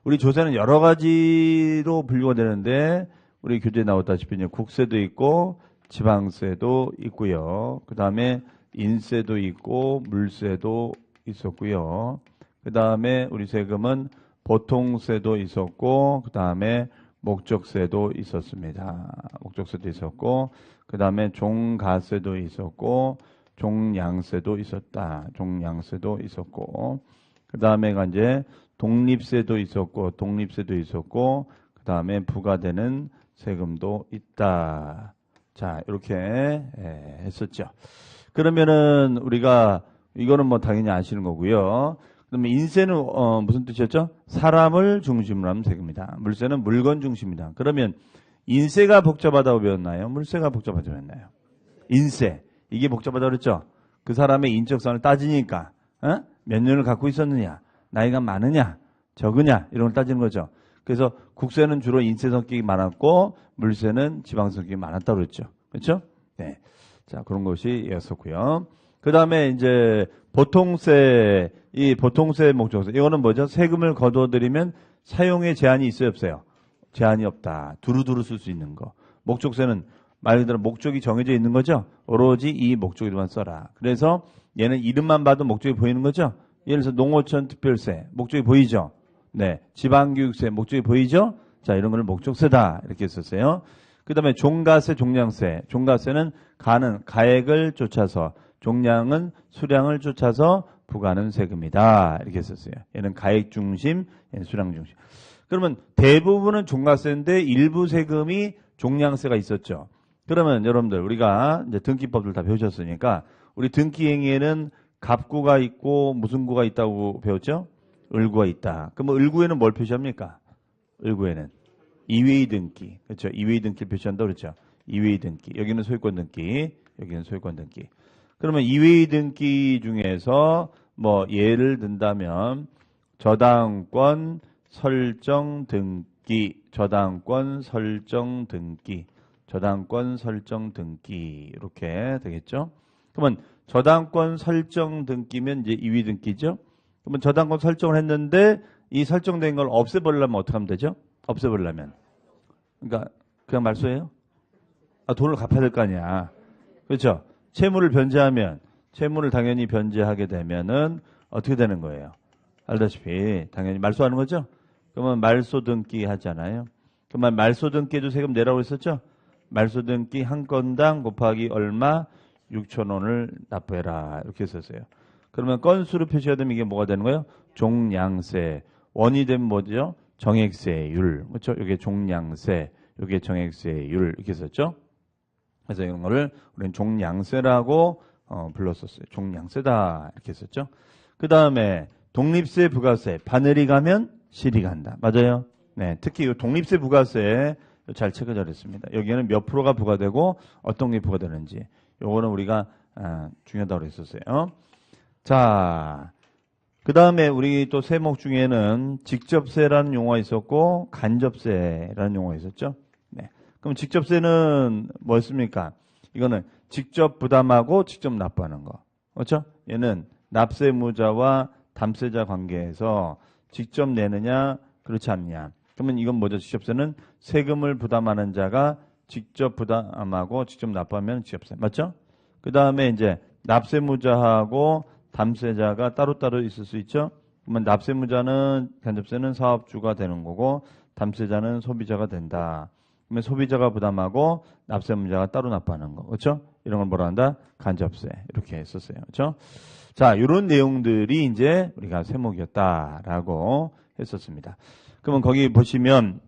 우리 조세는 여러 가지로 분류가 되는데 우리 교재에 나왔다시피 이제 국세도 있고 지방세도 있고요. 그 다음에 인세도 있고 물세도 있었고요. 그 다음에 우리 세금은 보통세도 있었고 그 다음에 목적세도 있었습니다. 목적세도 있었고 그 다음에 종가세도 있었고 종량세도 있었다. 종량세도 있었고 그 다음에가 이제 독립세도 있었고 그 다음에 부과되는 세금도 있다. 자, 이렇게 했었죠. 그러면은 우리가 이거는 뭐 당연히 아시는 거고요. 그러면 인세는 무슨 뜻이었죠? 사람을 중심으로 하는 세금이다. 물세는 물건 중심이다. 그러면 인세가 복잡하다고 배웠나요? 물세가 복잡하다고 배웠나요? 인세. 이게 복잡하다고 그랬죠? 그 사람의 인적성을 따지니까 몇 년을 갖고 있었느냐, 나이가 많으냐, 적으냐 이런 걸 따지는 거죠. 그래서 국세는 주로 인세 성격이 많았고 물세는 지방 성격이 많았다고 그랬죠. 그렇죠? 네. 자, 그런 것이었었고요. 그 다음에 이제 보통세, 이 보통세 목적세. 이거는 뭐죠? 세금을 거둬들이면 사용에 제한이 있어요, 없어요? 제한이 없다. 두루두루 쓸 수 있는 거. 목적세는 말 그대로 목적이 정해져 있는 거죠? 오로지 이 목적으로만 써라. 그래서 얘는 이름만 봐도 목적이 보이는 거죠? 예를 들어서 농어촌 특별세. 목적이 보이죠? 네. 지방교육세. 목적이 보이죠? 자, 이런 거를 목적세다. 이렇게 썼어요. 그 다음에 종가세, 종량세. 종가세는 가액을 쫓아서, 종량은 수량을 쫓아서 부과하는 세금이다. 이렇게 썼어요. 얘는 가액 중심, 얘는 수량 중심. 그러면 대부분은 종가세인데 일부 세금이 종량세가 있었죠. 그러면 여러분들 우리가 이제 등기법들 다 배우셨으니까 우리 등기행위에는 갑구가 있고 무슨 구가 있다고 배웠죠? 을구가 있다. 그럼 을구에는 뭘 표시합니까? 을구에는 이외의 등기. 그렇죠? 이외의 등기를 표시한다고 그랬죠? 이외의 등기. 여기는 소유권 등기. 여기는 소유권 등기. 그러면 이외의 등기 중에서 뭐 예를 든다면 저당권 설정 등기, 저당권 설정 등기, 저당권 설정 등기 이렇게 되겠죠. 그러면 저당권 설정 등기면 이제 이위 등기죠. 그러면 저당권 설정을 했는데 이 설정된 걸 없애버리려면 어떻게 하면 되죠? 없애버리려면 그러니까 그냥 말소해요? 돈을 갚아야 될 거 아니야. 그렇죠? 채무를 변제하면 채무를 당연히 변제하게 되면은 어떻게 되는 거예요? 알다시피 당연히 말소하는 거죠. 그러면 말소 등기 하잖아요. 그러면 말소 등기에도 세금 내라고 했었죠. 말소 등기 한 건당 곱하기 얼마 6,000원을 납부해라 이렇게 했었어요. 그러면 건수로 표시가 되면 이게 뭐가 되는 거예요? 종량세. 원이 되면 뭐죠? 정액세율. 그렇죠? 이게 종량세, 이게 정액세율 이렇게 썼죠. 그래서 이런 거를 우리는 종량세라고 불렀었어요. 종량세다 이렇게 했었죠. 그 다음에 독립세, 부가세. 바늘이 가면 실이 간다. 맞아요? 네, 특히 이 독립세, 부가세 잘 체크해 드렸습니다. 여기에는 몇 프로가 부과되고 어떤 게 부과되는지. 요거는 우리가 중요하다고 했었어요. 자, 그 다음에 우리 또 세목 중에는 직접세라는 용어가 있었고 간접세라는 용어가 있었죠. 네. 그럼 직접세는 뭐였습니까? 이거는 직접 부담하고 직접 납부하는 거. 그렇죠? 얘는 납세무자와 담세자 관계에서 직접 내느냐 그렇지 않느냐. 그러면 이건 뭐죠? 직접세는 세금을 부담하는 자가 직접 부담하고 직접 납부하면 직접세. 맞죠? 그 다음에 이제 납세무자하고 담세자가 따로따로 있을 수 있죠. 그러면 납세무자는 간접세는 사업주가 되는 거고 담세자는 소비자가 된다. 그러면 소비자가 부담하고 납세무자가 따로 납부하는 거. 그렇죠? 이런 걸 뭐라 한다? 간접세. 이렇게 했었어요. 그렇죠? 자, 이런 내용들이 이제 우리가 세목이었다라고 했었습니다. 그러면 거기 보시면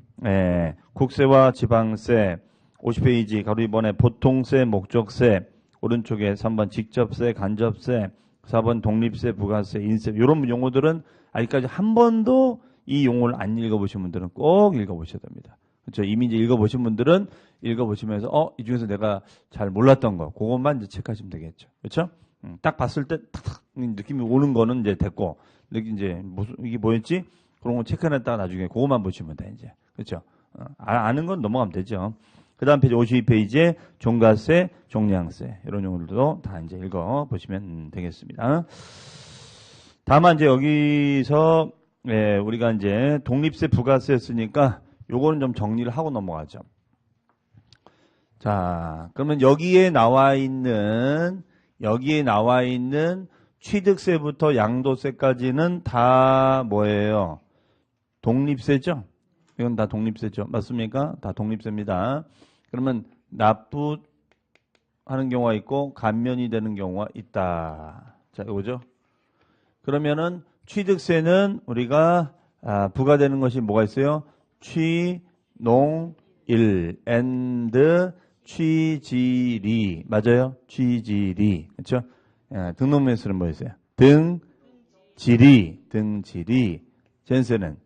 국세와 지방세 50페이지 가로 2번에 보통세, 목적세 오른쪽에 3번 직접세, 간접세 4번 독립세, 부가세, 인세 이런 용어들은 아직까지 한 번도 이 용어를 안 읽어보신 분들은 꼭 읽어보셔야 됩니다. 그렇죠? 이미 이제 읽어보신 분들은 읽어보시면서 이 중에서 내가 잘 몰랐던 거 그것만 이제 체크하시면 되겠죠. 그렇죠? 딱 봤을 때 탁탁 느낌이 오는 거는 이제 됐고 이제 무슨 이게 뭐였지? 그런 거 체크해놨다가 나중에 그것만 보시면 돼 이제. 그렇죠? 아는 건 넘어가면 되죠. 그 다음 페이지 52페이지에 종가세, 종량세 이런 용어들도 다 이제 읽어보시면 되겠습니다. 다만 이제 여기서 예, 우리가 이제 독립세, 부가세였으니까 요거는 좀 정리를 하고 넘어가죠. 자, 그러면 여기에 나와 있는 취득세부터 양도세까지는 다 뭐예요? 독립세죠? 이건 다 독립세죠. 맞습니까? 다 독립세입니다. 그러면 납부하는 경우가 있고 감면이 되는 경우가 있다. 자, 이거죠? 그러면은 취득세는 우리가 부과되는 것이 뭐가 있어요? 취, 농, 일, and 취지리. 맞아요? 취지리. 그렇죠? 등록명세는 뭐였어요? 등지리. 전세는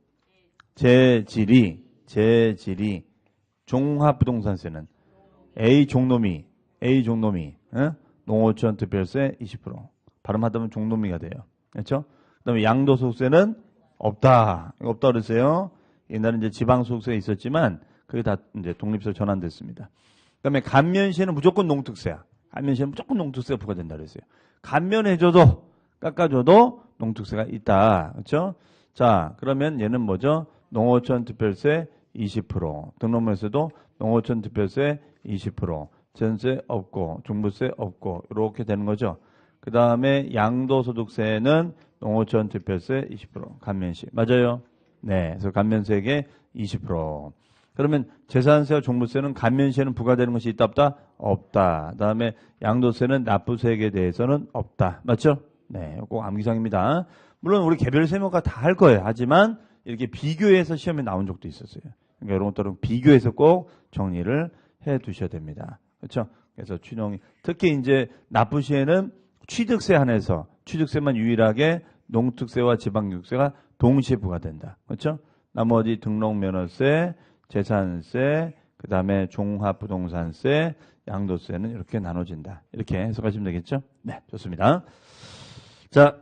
제지리. 종합부동산세는 종노미. 농어촌 특별세 20%. 발음하다 보면 종노미가 돼요. 그렇죠? 그 다음에 양도소득세는 없다. 없다 그랬어요. 옛날에 이제 지방소득세 있었지만 그게 다 이제 독립세로 전환됐습니다. 그 다음에 감면시에는 무조건 농특세야. 감면시에는 무조건 농특세가 부과된다 그랬어요. 감면해줘도, 깎아줘도 농특세가 있다. 그렇죠? 자, 그러면 얘는 뭐죠? 농어촌 특별세 20%. 등록명세도 농어촌 특별세 20%. 전세 없고, 종부세 없고, 이렇게 되는 거죠. 그 다음에 양도소득세는 농어촌 특별세 20%. 감면시. 맞아요? 네. 그래서 감면세액의 20%. 그러면 재산세와 종부세는 감면시에는 부과되는 것이 있다 없다? 없다. 그 다음에 양도세는 납부세액에 대해서는 없다. 맞죠? 네. 꼭 암기사항입니다. 물론 우리 개별 세무가 다 할 거예요. 하지만 이렇게 비교해서 시험에 나온 적도 있었어요. 그러니까 이런 것들은 비교해서 꼭 정리를 해 두셔야 됩니다. 그렇죠? 그래서 특히 이제 납부시에는 취득세 한해서 취득세만 유일하게 농특세와 지방교육세가 동시에 부과된다. 그렇죠? 나머지 등록면허세, 재산세, 그 다음에 종합부동산세, 양도세는 이렇게 나눠진다. 이렇게 해석하시면 되겠죠? 네, 좋습니다. 자,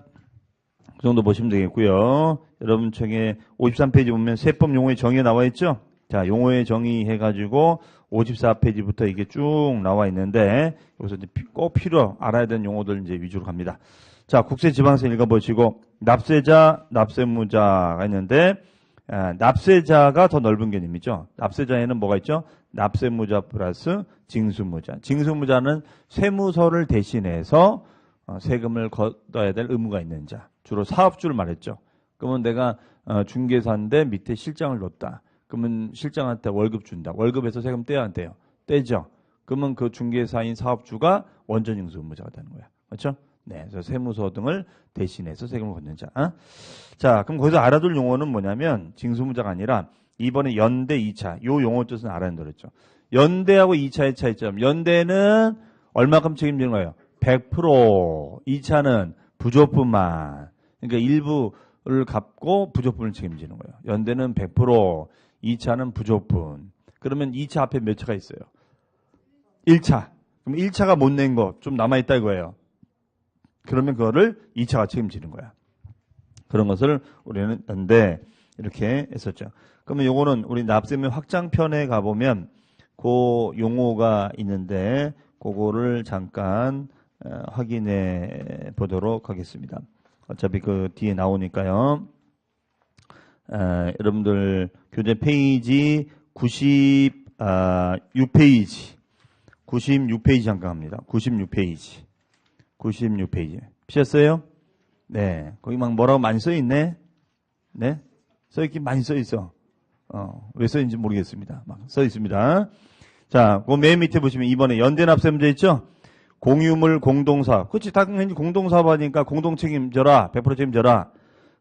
그 정도 보시면 되겠고요. 여러분 책에 53페이지 보면 세법 용어의 정의가 나와 있죠? 자, 용어의 정의 해가지고 54페이지부터 이게 쭉 나와 있는데 여기서 이제 꼭 알아야 되는 용어들 이제 위주로 갑니다. 자, 국세 지방세 읽어보시고 납세자, 납세무자가 있는데 납세자가 더 넓은 개념이죠. 납세자에는 뭐가 있죠? 납세무자 플러스 징수무자. 징수무자는 세무서를 대신해서 세금을 걷어야 될 의무가 있는 자. 주로 사업주를 말했죠. 그러면 내가 중개사인데 밑에 실장을 뒀다. 그러면 실장한테 월급 준다. 월급에서 세금 떼야 안 떼요? 떼죠. 그러면 그 중개사인 사업주가 원전징수 의무자가 되는 거야. 그렇죠? 네, 그래서 세무서 등을 대신해서 세금을 걷는 자. 자, 그럼 거기서 알아둘 용어는 뭐냐면 징수무자가 아니라 이번에 연대 2차 요 용어 뜻은 알아야 된다 그랬죠. 연대하고 2차의 차이점. 연대는 얼마큼 책임지는 거예요? 100%. 2차는 부조분만. 그러니까 일부를 갚고 부조분을 책임지는 거예요. 연대는 100%, 2차는 부조분. 그러면 2차 앞에 몇 차가 있어요? 1차. 그럼 1차가 못 낸 거 좀 남아있다 이거예요. 그러면 그거를 2차가 책임지는 거야. 그런 것을 우리는 연대 이렇게 했었죠. 그러면 요거는 우리 납세면 확장편에 가보면 그 용어가 있는데 그거를 잠깐 확인해 보도록 하겠습니다. 어차피 그 뒤에 나오니까요. 여러분들 교재 페이지 96페이지 96페이지 잠깐 합니다. 96페이지 피셨어요? 네, 거기 막 뭐라고 많이 써있네. 네, 써있긴 많이 써있어. 왜 써있는지 모르겠습니다. 막 써있습니다. 자, 그 맨 밑에 보시면 이번에 연대납세 문제 있죠? 공유물 공동사업. 그렇지, 당연히 공동사업 하니까 공동 책임져라. 100% 책임져라.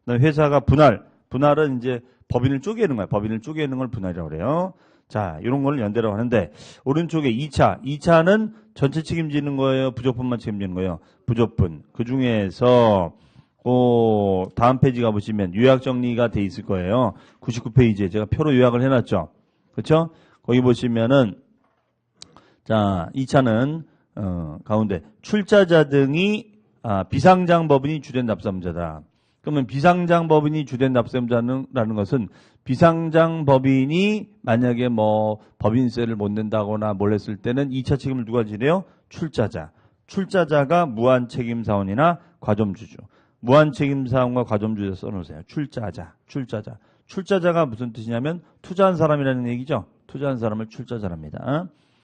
그다음에 회사가 분할은 이제 법인을 쪼개는 거야. 법인을 쪼개는 걸 분할이라고 그래요. 자, 이런 걸 연대라고 하는데 오른쪽에 2차는 전체 책임지는 거예요? 부족분만 책임지는 거예요? 부족분. 그 중에서 다음 페이지 가보시면 요약 정리가 돼 있을 거예요. 99페이지에 제가 표로 요약을 해놨죠. 그렇죠? 거기 보시면은 자, 2차는 가운데 출자자 등이 비상장 법인이 주된 납세무자다. 그러면 비상장 법인이 주된 납세무자라는 것은 비상장 법인이 만약에 뭐 법인세를 못 낸다거나 뭘 했을 때는 2차 책임을 누가 지래요? 출자자. 출자자가 무한 책임 사원이나 과점주주. 무한책임사항과 과점주의자 써놓으세요. 출자자, 출자자. 출자자가 무슨 뜻이냐면 투자한 사람이라는 얘기죠. 투자한 사람을 출자자랍니다.